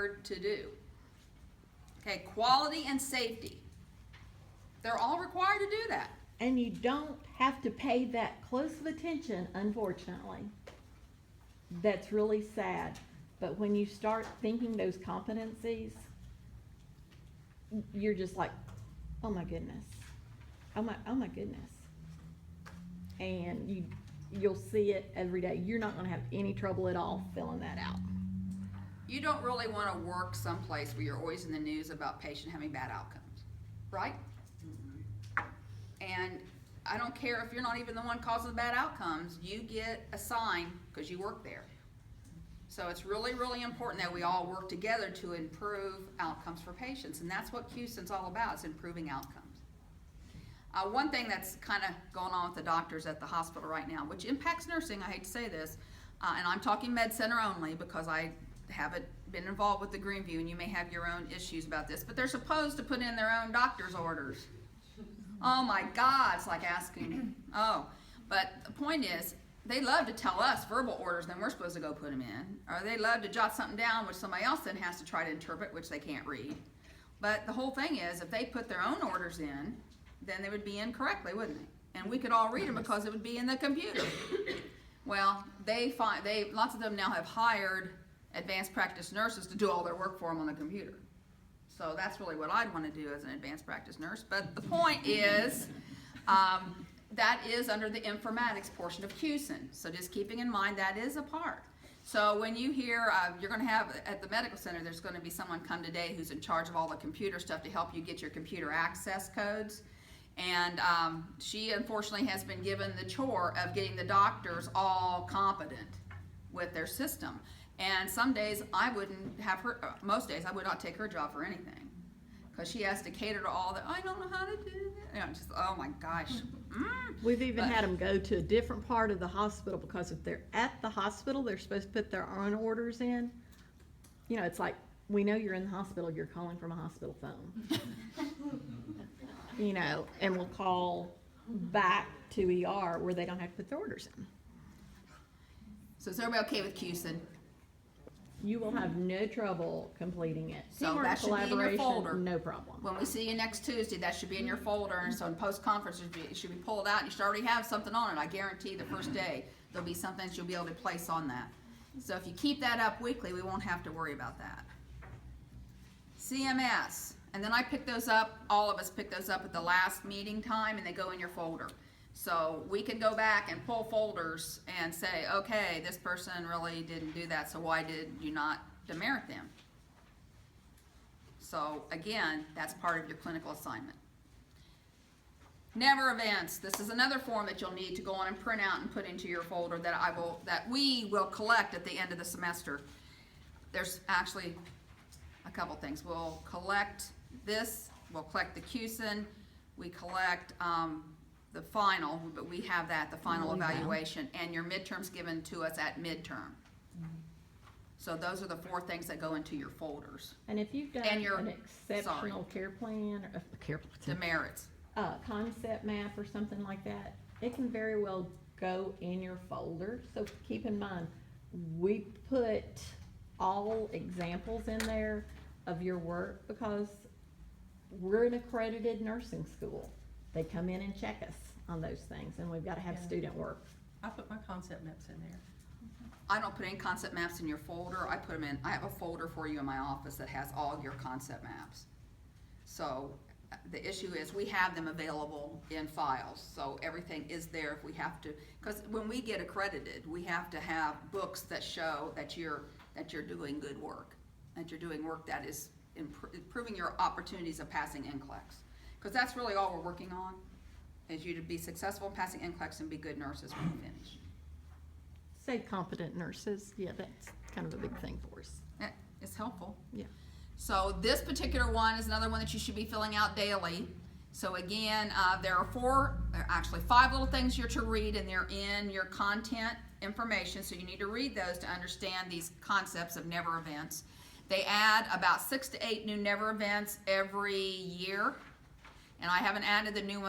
required to do. Okay, quality and safety. They're all required to do that. And you don't have to pay that close of attention, unfortunately. That's really sad. But when you start thinking those competencies, you're just like, oh my goodness. Oh my goodness. And you'll see it every day. You're not gonna have any trouble at all filling that out. You don't really want to work someplace where you're always in the news about patient having bad outcomes, right? And I don't care if you're not even the one causing the bad outcomes, you get a sign because you work there. So it's really, really important that we all work together to improve outcomes for patients, and that's what QSIN's all about, is improving outcomes. One thing that's kind of going on with the doctors at the hospital right now, which impacts nursing, I hate to say this, and I'm talking med center only because I haven't been involved with the Greenview, and you may have your own issues about this, but they're supposed to put in their own doctor's orders. Oh my God, it's like asking, but the point is, they love to tell us verbal orders, then we're supposed to go put them in, or they love to jot something down which somebody else then has to try to interpret, which they can't read. But the whole thing is, if they put their own orders in, then they would be in correctly, wouldn't they? And we could all read them because it would be in the computer. Well, lots of them now have hired advanced practice nurses to do all their work for them on the computer. So that's really what I'd want to do as an advanced practice nurse. But the point is, that is under the informatics portion of QSIN. So just keeping in mind that is a part. So when you hear, you're going to have at the medical center, there's going to be someone come today who's in charge of all the computer stuff to help you get your computer access codes. And she unfortunately has been given the chore of getting the doctors all competent with their system. And some days I wouldn't have her, most days I would not take her job for anything. Because she has to cater to all the, I don't know how to do that. You know, just, oh my gosh. We've even had them go to a different part of the hospital because if they're at the hospital, they're supposed to put their own orders in. You know, it's like, we know you're in the hospital, you're calling from a hospital phone. You know, and we'll call back to ER where they don't have to put their orders in. So is everybody okay with QSIN? You will have no trouble completing it. So Teamwork, that should be in your collaboration, folder. no problem. When we see you next Tuesday, that should be in your folder, and so in post-conference, it should be pulled out, and you should already have something on it. I guarantee the first day, there'll be something that you'll be able to place on that. So if you keep that up weekly, we won't have to worry about that. CMS, and then I pick those up, all of us pick those up at the last meeting time, and they go in your folder. So we can go back and pull folders and say, okay, this person really didn't do that, so why did you not demerit them? So again, that's part of your clinical assignment. Never events. This is another form that you'll need to go on and print out and put into your folder that we will collect at the end of the semester. There's actually a couple things. We'll collect this, we'll collect the QSIN, we collect the final, but we have that, the final evaluation, and your midterms given to us at midterm. So those are the 4 things that go into your folders. And if you've done an exceptional care plan, or Demerits. Concept map or something like that, it can very well go in your folder. So keep in mind, we put all examples in there of your work because we're an accredited nursing school. They come in and check us on those things, and we've got to have student work. I put my concept maps in there. I don't put any concept maps in your folder. I put them in, I have a folder for you in my office that has all your concept maps. So the issue is we have them available in files, so everything is there if we have to, because when we get accredited, we have to have books that show that you're doing good work, that you're doing work that is improving your opportunities of passing NCLEX. Because that's really all we're working on, is you to be successful in passing NCLEX and be good nurses when you finish. Say competent nurses, yeah, that's kind of a big thing for us. It's helpful. Yeah. So this particular one is another one that you should be filling out daily. So again, there are actually 5 little things you're to read, and they're in your content information, so you need to read those to understand these concepts of never events. They add about 6 to 8 new never events every year, and I haven't added the new ones